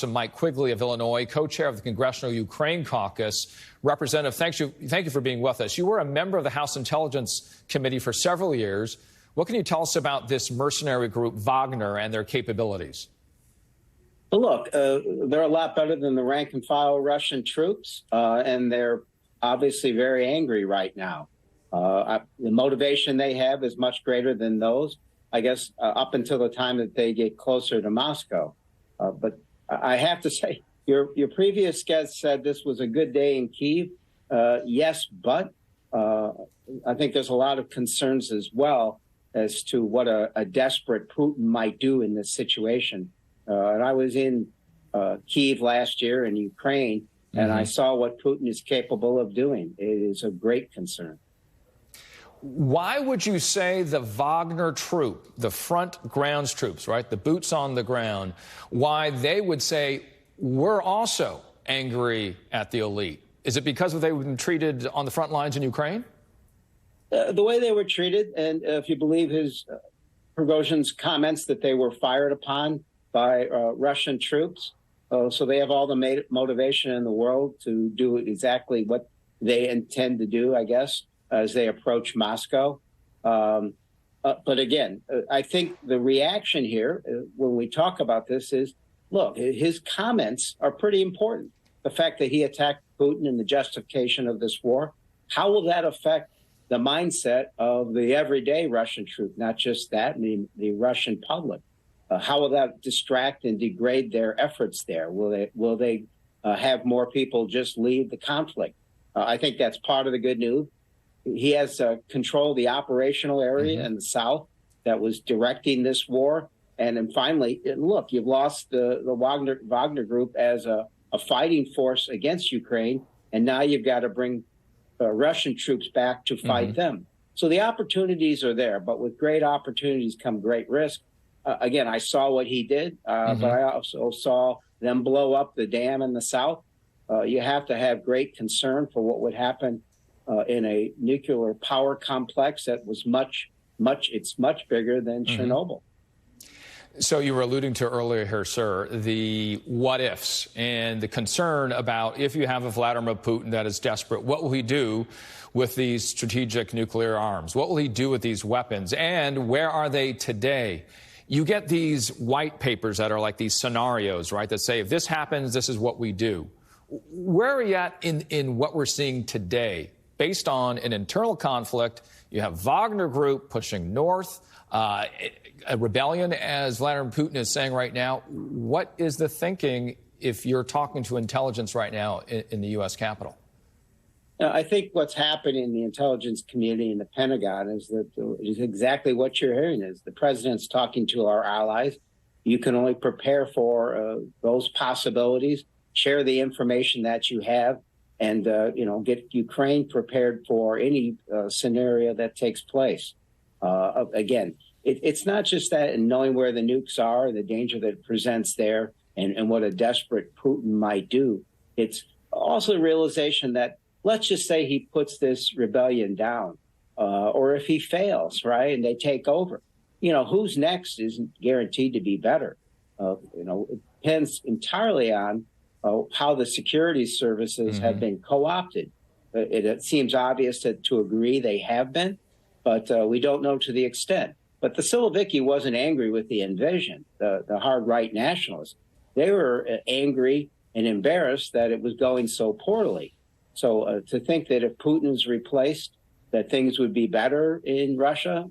Congressman Mike Quigley of Illinois, co-chair of the Congressional Ukraine Caucus. Representative, thank you for being with us. You were a member of the House Intelligence Committee for several years. What can you tell us about this mercenary group, Wagner, and their capabilities? Well, look, they're a lot better than the rank-and-file Russian troops, and they're obviously very angry right now. The motivation they have is much greater than those, I guess, up until the time that they get closer to Moscow. But I have to say, your previous guest said this was a good day in Kyiv. Yes, but I think there's a lot of concerns as well as to what a desperate Putin might do in this situation. And I was in Kyiv last year in Ukraine, and I saw what Putin is capable of doing. It is a great concern. Why would you say the Wagner troop, the front grounds troops, right, the boots on the ground, why they would say, we're also angry at the elite? Is it because they've been treated on the front lines in Ukraine? The way they were treated, and if you believe his Prigozhin's comments that they were fired upon by Russian troops, so they have all the motivation in the world to do exactly what they intend to do, I guess, as they approach Moscow. But again, I think the reaction here when we talk about this is, look, his comments are pretty important. The fact that he attacked Putin and the justification of this war, how will that affect the mindset of the everyday Russian troop, not just that, the Russian public? How will that distract and degrade their efforts there? Will they have more people just leave the conflict? I think that's part of the good news. He has control of the operational area in the south that was directing this war. And then finally, look, you've lost the Wagner group as a fighting force against Ukraine, and now you've got to bring Russian troops back to fight them. So the opportunities are there, but with great opportunities come great risk. Again, I saw what he did, but I also saw them blow up the dam in the south. You have to have great concern for what would happen in a nuclear power complex that was much bigger than Chernobyl. So you were alluding to earlier here, sir, the what ifs and the concern about if you have a Vladimir Putin that is desperate, what will he do with these strategic nuclear arms? What will he do with these weapons? And where are they today? You get these white papers that are like these scenarios, right, that say if this happens, this is what we do. Where are you at in what we're seeing today? Based on an internal conflict, you have Wagner Group pushing north, a rebellion, as Vladimir Putin is saying right now. What is the thinking if you're talking to intelligence right now in the U.S. Capitol? I think what's happening in the intelligence community and the Pentagon is exactly what you're hearing is the president's talking to our allies. You can only prepare for those possibilities, share the information that you have, and get Ukraine prepared for any scenario that takes place. Again, it's not just that and knowing where the nukes are, the danger that it presents there, and what a desperate Putin might do. It's also the realization that let's just say he puts this rebellion down, or if he fails, right, and they take over. Who's next isn't guaranteed to be better. It depends entirely on how the security services have been co-opted. It seems obvious to agree they have been, but we don't know to the extent. But the Siloviki wasn't angry with the invasion, the hard right nationalists. They were angry and embarrassed that it was going so poorly. So to think that if Putin's replaced, that things would be better in Russia,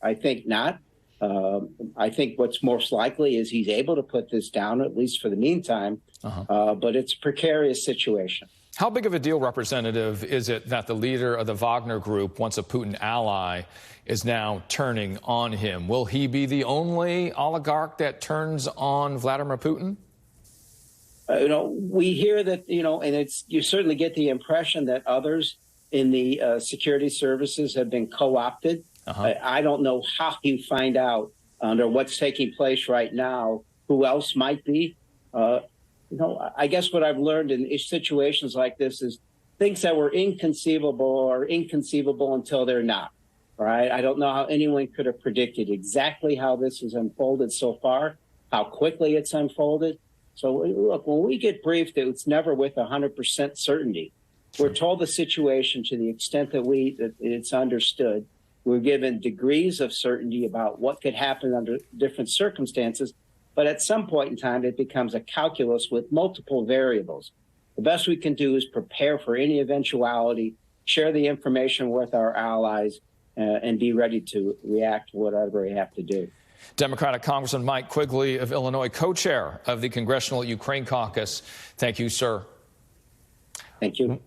I think not. I think what's most likely is he's able to put this down, at least for the meantime, but it's a precarious situation. How big of a deal, Representative, is it that the leader of the Wagner Group, once a Putin ally, is now turning on him? Will he be the only oligarch that turns on Vladimir Putin? We hear that, and you certainly get the impression that others in the security services have been co-opted. I don't know how you find out under what's taking place right now who else might be. I guess what I've learned in situations like this is things that were inconceivable are inconceivable until they're not. Right? I don't know how anyone could have predicted exactly how this has unfolded so far, how quickly it's unfolded. So look, when we get briefed, it's never with 100% certainty. We're told the situation to the extent that it's understood. We're given degrees of certainty about what could happen under different circumstances. But at some point in time, it becomes a calculus with multiple variables. The best we can do is prepare for any eventuality, share the information with our allies, and be ready to react to whatever we have to do. Democratic Congressman Mike Quigley of Illinois, co-chair of the Congressional Ukraine Caucus. Thank you, sir. Thank you.